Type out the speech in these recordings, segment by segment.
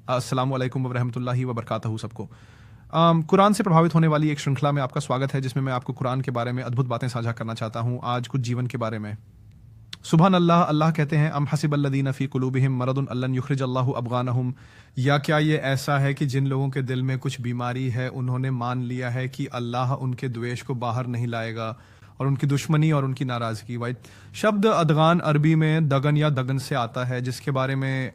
अस्सलामु अलैकुम व रहमतुल्लाहि व बरकातहू सबको। कुरान से प्रभावित होने वाली एक श्रृंखला में आपका स्वागत है, जिसमें मैं आपको कुरान के बारे में अद्भुत बातें साझा करना चाहता हूँ। आज कुछ जीवन के बारे में। सुबहान अल्लाह। अल्लाह कहते हैं अम हसिबल्लज़ीना फ़ी क़ुलूबिहिम मरदुन अल्लन युख़रिजल्लाहु अबग़ानहुम, या क्या ये ऐसा है कि जिन लोगों के दिल में कुछ बीमारी है उन्होंने मान लिया है कि अल्लाह उनके द्वेष को बाहर नहीं लाएगा और उनकी दुश्मनी और उनकी नाराज़गी। वाइट शब्द अदगान अरबी में दगन या दगन से आता है, जिसके बारे में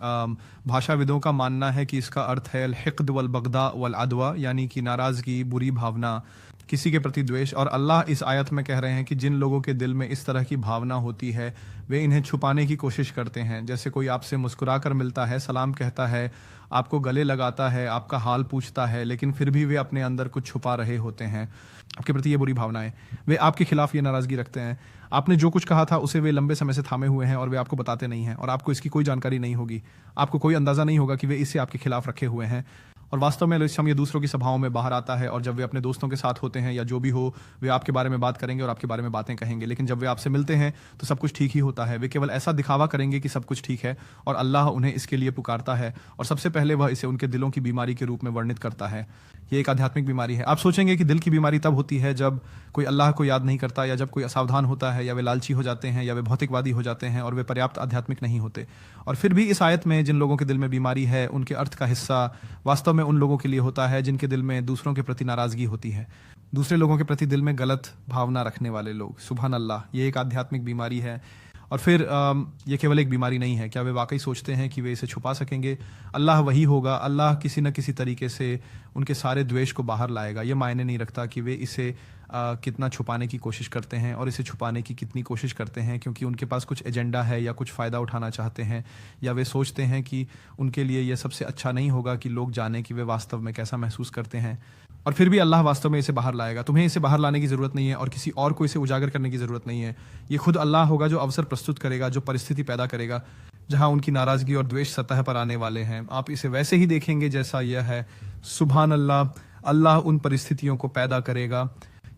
भाषाविदों का मानना है कि इसका अर्थ है हिक़्द वल बग़दा वल अदवा, यानी कि नाराज़गी, बुरी भावना, किसी के प्रति द्वेष। और अल्लाह इस आयत में कह रहे हैं कि जिन लोगों के दिल में इस तरह की भावना होती है वे इन्हें छुपाने की कोशिश करते हैं। जैसे कोई आपसे मुस्कुरा कर मिलता है, सलाम कहता है, आपको गले लगाता है, आपका हाल पूछता है, लेकिन फिर भी वे अपने अंदर कुछ छुपा रहे होते हैं आपके प्रति। ये बुरी भावनाएं, वे आपके खिलाफ ये नाराज़गी रखते हैं। आपने जो कुछ कहा था उसे वे लंबे समय से थामे हुए हैं और वे आपको बताते नहीं हैं, और आपको इसकी कोई जानकारी नहीं होगी, आपको कोई अंदाज़ा नहीं होगा कि वे इसे आपके खिलाफ रखे हुए हैं। और वास्तव में इस समय दूसरों की सभाओं में बाहर आता है, और जब वे अपने दोस्तों के साथ होते हैं या जो भी हो, वे आपके बारे में बात करेंगे और आपके बारे में बातें कहेंगे, लेकिन जब वे आपसे मिलते हैं तो सब कुछ ठीक ही होता है। वे केवल ऐसा दिखावा करेंगे कि सब कुछ ठीक है, और अल्लाह उन्हें इसके लिए पुकारता है, और सबसे पहले वह इसे उनके दिलों की बीमारी के रूप में वर्णित करता है। ये एक आध्यात्मिक बीमारी है। आप सोचेंगे कि दिल की बीमारी तब होती है जब कोई अल्लाह को याद नहीं करता, या जब कोई असावधान होता है, या वे लालची हो जाते हैं, या वे भौतिकवादी हो जाते हैं और वे पर्याप्त आध्यात्मिक नहीं होते। और फिर भी इस आयत में जिन लोगों के दिल में बीमारी है उनके अर्थ का हिस्सा वास्तव में उन लोगों के लिए होता है जिनके दिल में दूसरों के प्रति नाराज़गी होती है, दूसरे लोगों के प्रति दिल में गलत भावना रखने वाले लोग। सुभान अल्लाह, ये एक आध्यात्मिक बीमारी है। और फिर ये केवल एक बीमारी नहीं है। क्या वे वाकई सोचते हैं कि वे इसे छुपा सकेंगे? अल्लाह वही होगा, अल्लाह किसी न किसी तरीके से उनके सारे द्वेष को बाहर लाएगा। ये मायने नहीं रखता कि वे इसे कितना छुपाने की कोशिश करते हैं और इसे छुपाने की कितनी कोशिश करते हैं, क्योंकि उनके पास कुछ एजेंडा है या कुछ फ़ायदा उठाना चाहते हैं, या वे सोचते हैं कि उनके लिए यह सबसे अच्छा नहीं होगा कि लोग जानें कि वे वास्तव में कैसा महसूस करते हैं। और फिर भी अल्लाह वास्तव में इसे बाहर लाएगा। तुम्हें इसे बाहर लाने की ज़रूरत नहीं है और किसी और को इसे उजागर करने की ज़रूरत नहीं है। ये खुद अल्लाह होगा जो अवसर प्रस्तुत करेगा, जो परिस्थिति पैदा करेगा जहाँ उनकी नाराज़गी और द्वेष सतह पर आने वाले हैं। आप इसे वैसे ही देखेंगे जैसा यह है। सुभान अल्लाह, अल्लाह उन परिस्थितियों को पैदा करेगा।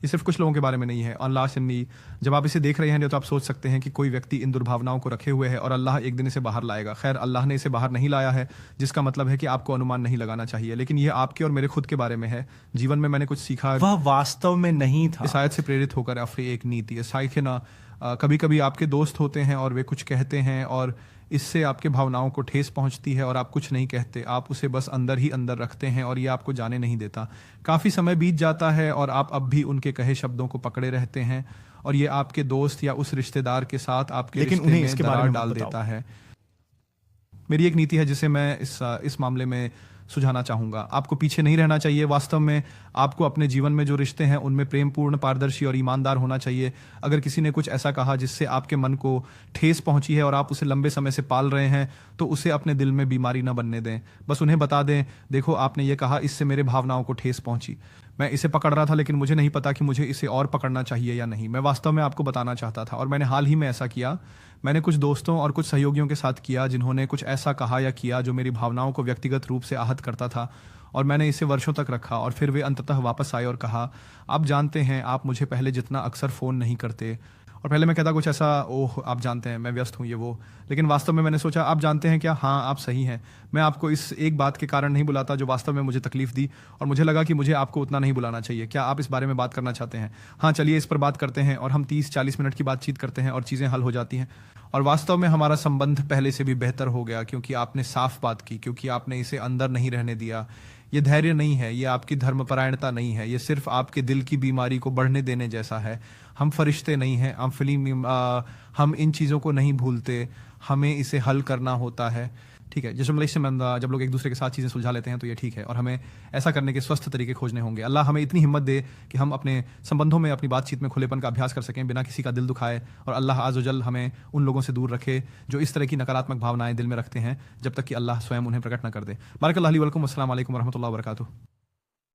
ये सिर्फ कुछ लोगों के बारे में नहीं है। अल्लाह सन्नी, जब आप इसे देख रहे हैं तो आप सोच सकते हैं कि कोई व्यक्ति इन दुर्भावनाओं को रखे हुए है और अल्लाह एक दिन इसे बाहर लाएगा। खैर, अल्लाह ने इसे बाहर नहीं लाया है, जिसका मतलब है कि आपको अनुमान नहीं लगाना चाहिए। लेकिन यह आपके और मेरे खुद के बारे में है। जीवन में मैंने कुछ सीखा, वह वास्तव में नहीं था। इस आयत से प्रेरित होकर आफरी एक नीति है साइखना। कभी कभी आपके दोस्त होते हैं और वे कुछ कहते हैं और इससे आपके भावनाओं को ठेस पहुंचती है और आप कुछ नहीं कहते, आप उसे बस अंदर ही अंदर रखते हैं और ये आपको जाने नहीं देता। काफ़ी समय बीत जाता है और आप अब भी उनके कहे शब्दों को पकड़े रहते हैं, और ये आपके दोस्त या उस रिश्तेदार के साथ आपके रिश्ते में दरार डाल देता है। मेरी एक नीति है जिसे मैं इस मामले में सुझाना चाहूँगा। आपको पीछे नहीं रहना चाहिए। वास्तव में आपको अपने जीवन में जो रिश्ते हैं उनमें प्रेमपूर्ण, पारदर्शी और ईमानदार होना चाहिए। अगर किसी ने कुछ ऐसा कहा जिससे आपके मन को ठेस पहुंची है और आप उसे लंबे समय से पाल रहे हैं, तो उसे अपने दिल में बीमारी न बनने दें। बस उन्हें बता दें, देखो आपने ये कहा, इससे मेरे भावनाओं को ठेस पहुंची। मैं इसे पकड़ रहा था लेकिन मुझे नहीं पता कि मुझे इसे और पकड़ना चाहिए या नहीं। मैं वास्तव में आपको बताना चाहता था और मैंने हाल ही में ऐसा किया। मैंने कुछ दोस्तों और कुछ सहयोगियों के साथ किया जिन्होंने कुछ ऐसा कहा या किया जो मेरी भावनाओं को व्यक्तिगत रूप से आहत करता था, और मैंने इसे वर्षों तक रखा। और फिर वे अंततः वापस आए और कहा, आप जानते हैं, आप मुझे पहले जितना अक्सर फ़ोन नहीं करते। और पहले मैं कहता कुछ ऐसा, ओह आप जानते हैं मैं व्यस्त हूँ ये वो, लेकिन वास्तव में मैंने सोचा, आप जानते हैं क्या, हाँ आप सही हैं। मैं आपको इस एक बात के कारण नहीं बुलाता जो वास्तव में मुझे तकलीफ दी, और मुझे लगा कि मुझे आपको उतना नहीं बुलाना चाहिए। क्या आप इस बारे में बात करना चाहते हैं? हाँ चलिए इस पर बात करते हैं। और हम 30-40 मिनट की बातचीत करते हैं और चीज़ें हल हो जाती हैं। और वास्तव में हमारा संबंध पहले से भी बेहतर हो गया, क्योंकि आपने साफ बात की, क्योंकि आपने इसे अंदर नहीं रहने दिया। ये धैर्य नहीं है, ये आपकी धर्मपरायणता नहीं है, ये सिर्फ आपके दिल की बीमारी को बढ़ने देने जैसा है। हम फरिश्ते नहीं हैं, हम इन चीज़ों को नहीं भूलते, हमें इसे हल करना होता है। ठीक है, जब लोग एक दूसरे के साथ चीज़ें सुलझा लेते हैं तो ये ठीक है, और हमें ऐसा करने के स्वस्थ तरीके खोजने होंगे। अल्लाह हमें इतनी हिम्मत दे कि हम अपने संबंधों में अपनी बातचीत में खुलेपन का अभ्यास कर सकें बिना किसी का दिल दुखाए, और अल्लाह आज़ व जल हमें उन लोगों से दूर रखे जो इस तरह की नकारात्मक भावनाएं दिल में रखते हैं, जब तक कि अल्लाह स्वयं उन्हें प्रकट न कर दे। बारकल्लाहु ली व लकुम। अस्सलामु अलैकुम व रहमतुल्लाहि व बरकातुहू।